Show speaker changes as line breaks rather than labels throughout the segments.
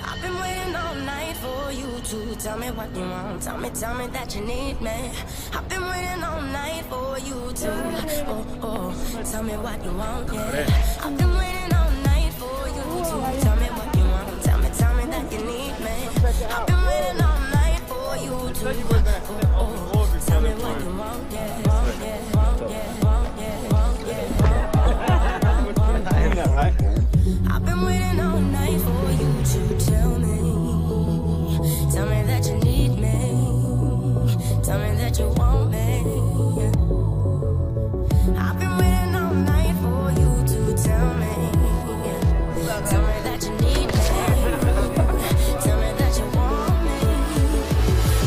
I've been waiting all night for you to tell me what you want. Tell me that you need me. I've been waiting all night for you to, tell me what you want, yeah. I've been waiting all night for you to tell me what you want. Tell me that you need me. I've been waiting all night for you to, tell me what you want, yeah. I've been waiting all night for you to tell me that you need me, tell me that you want me. I've been waiting all night for you to tell me that you need me, tell me that you want me,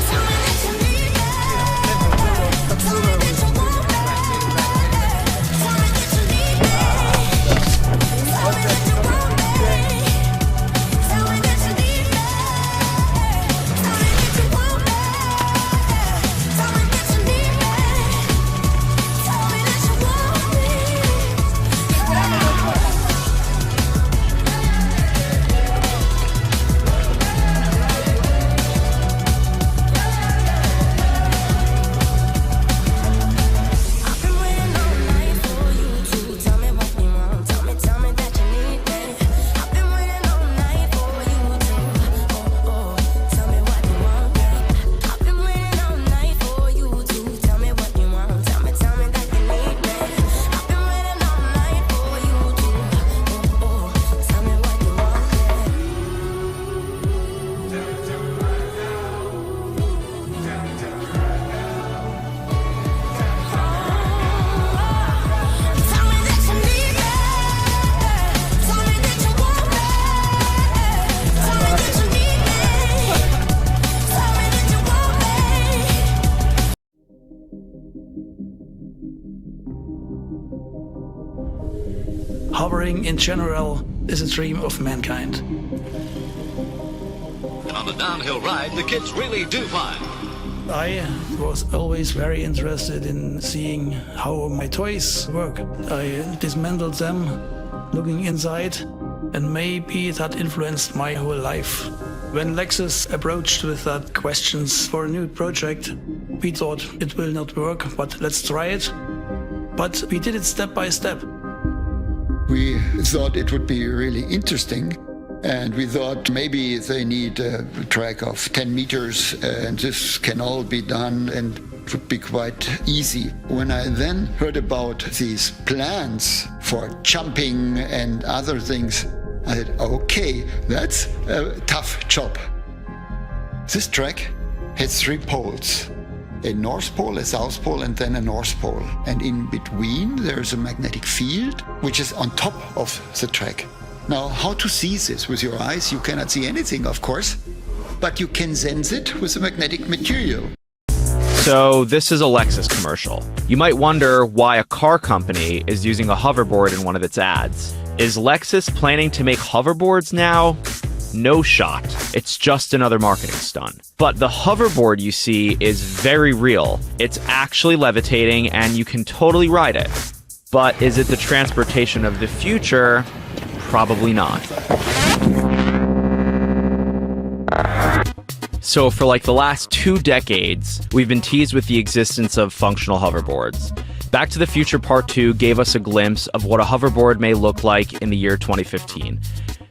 tell me that you need me, tell me that you want me, tell me that you need me, tell me that you want me.
Hovering in general is a dream of mankind.
And on the downhill ride, the kids really do fly.
I was always very interested in seeing how my toys work. I dismantled them, looking inside, and maybe that influenced my whole life. When Lexus approached with that questions for a new project, we thought it will not work, but let's try it. But we did it step by step.
We thought it would be really interesting, and we thought maybe they need a track of 10 meters and this can all be done and it would be quite easy. When I then heard about these plans for jumping and other things, I said, okay, that's a tough job. This track has 3 poles. A North Pole, a South Pole, and then a North Pole. And in between, there's a magnetic field, which is on top of the track. Now, how to see this? With your eyes, you cannot see anything, of course, but you can sense it with the magnetic material.
So this is a Lexus commercial. You might wonder why a car company is using a hoverboard in one of its ads. Is Lexus planning to make hoverboards now? No shot. It's just another marketing stunt. But the hoverboard you see is very real. It's actually levitating and you can totally ride it. But is it the transportation of the future? Probably not. So for like the last 2 decades, we've been teased with the existence of functional hoverboards. Back to the Future Part 2 gave us a glimpse of what a hoverboard may look like in the year 2015.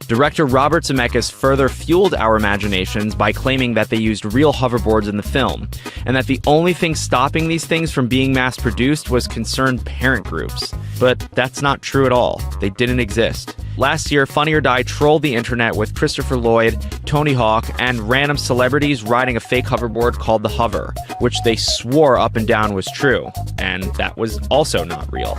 Director Robert Zemeckis further fueled our imaginations by claiming that they used real hoverboards in the film, and that the only thing stopping these things from being mass-produced was concerned parent groups. But that's not true at all. They didn't exist. Last year, Funny or Die trolled the internet with Christopher Lloyd, Tony Hawk, and random celebrities riding a fake hoverboard called the Hover, which they swore up and down was true, and that was also not real.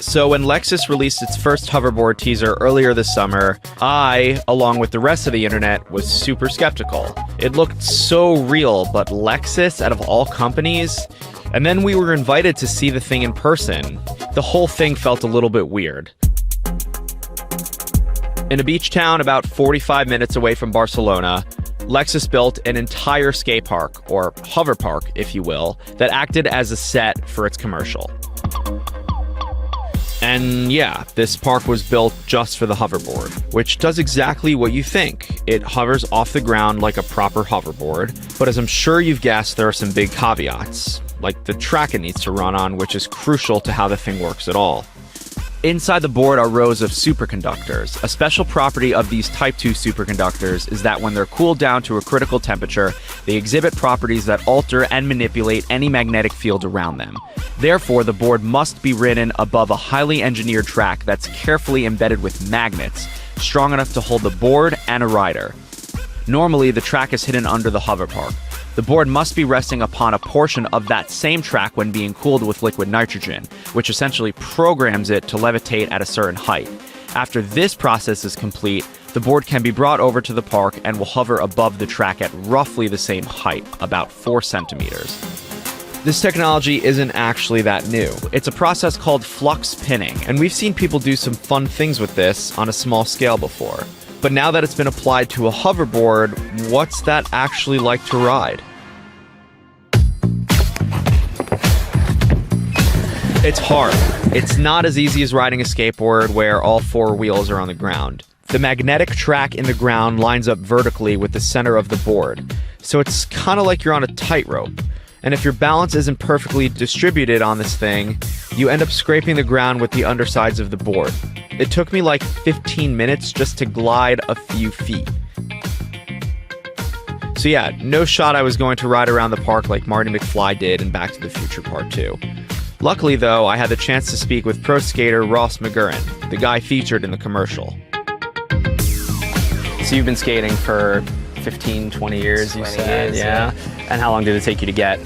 So when Lexus released its first hoverboard teaser earlier this summer, I, along with the rest of the internet, was super skeptical. It looked so real, but Lexus, out of all companies? And then we were invited to see the thing in person. The whole thing felt a little bit weird. In a beach town about 45 minutes away from Barcelona, Lexus built an entire skate park, or hover park, if you will, that acted as a set for its commercial. And yeah, this park was built just for the hoverboard, which does exactly what you think. It hovers off the ground like a proper hoverboard, but as I'm sure you've guessed, there are some big caveats, like the track it needs to run on, which is crucial to how the thing works at all. Inside the board are rows of superconductors. A special property of these Type 2 superconductors is that when they're cooled down to a critical temperature, they exhibit properties that alter and manipulate any magnetic field around them. Therefore, the board must be ridden above a highly engineered track that's carefully embedded with magnets, strong enough to hold the board and a rider. Normally, the track is hidden under the hover park. The board must be resting upon a portion of that same track when being cooled with liquid nitrogen, which essentially programs it to levitate at a certain height. After this process is complete, the board can be brought over to the park and will hover above the track at roughly the same height, about 4 centimeters. This technology isn't actually that new. It's a process called flux pinning, and we've seen people do some fun things with this on a small scale before. But now that it's been applied to a hoverboard, what's that actually like to ride? It's hard. It's not as easy as riding a skateboard where all 4 wheels are on the ground. The magnetic track in the ground lines up vertically with the center of the board, so it's kind of like you're on a tightrope. And if your balance isn't perfectly distributed on this thing, you end up scraping the ground with the undersides of the board. It took me like 15 minutes just to glide a few feet. So yeah, no shot I was going to ride around the park like Marty McFly did in Back to the Future Part 2. Luckily though, I had the chance to speak with pro skater Ross McGurran, the guy featured in the commercial. So you've been skating for 15, 20 years, you said? Yeah. And how long did it take you to get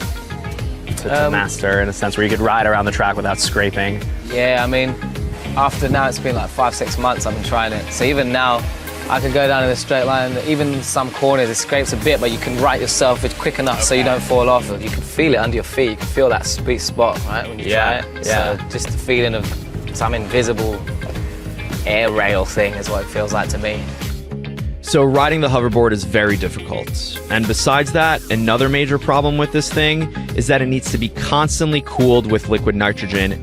to master, in a sense, where you could ride around the track without scraping?
Yeah, I mean, after now it's been like 5-6 months I've been trying it. So even now, I could go down in a straight line, even some corners, it scrapes a bit, but you can right yourself it's quick enough so you don't fall off. You can feel it under your feet, you can feel that sweet spot, right, when you try it.
Yeah.
So just the feeling of some invisible air rail thing is what it feels like to me.
So riding the hoverboard is very difficult. And besides that, another major problem with this thing is that it needs to be constantly cooled with liquid nitrogen.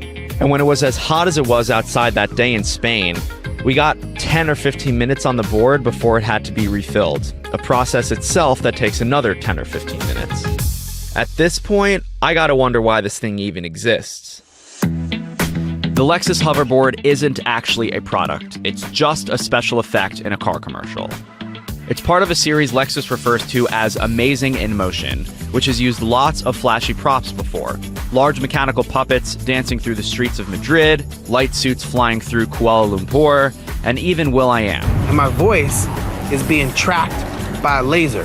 And when it was as hot as it was outside that day in Spain, we got 10 or 15 minutes on the board before it had to be refilled, a process itself that takes another 10 or 15 minutes. At this point, I gotta wonder why this thing even exists. The Lexus Hoverboard isn't actually a product, it's just a special effect in a car commercial. It's part of a series Lexus refers to as Amazing in Motion, which has used lots of flashy props before. Large mechanical puppets dancing through the streets of Madrid, light suits flying through Kuala Lumpur, and even will.i.am.
And my voice is being tracked by a laser.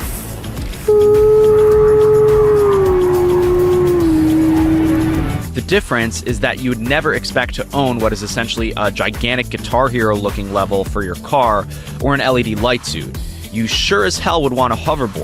The difference is that you would never expect to own what is essentially a gigantic Guitar Hero looking level for your car or an LED light suit. You sure as hell would want a hoverboard.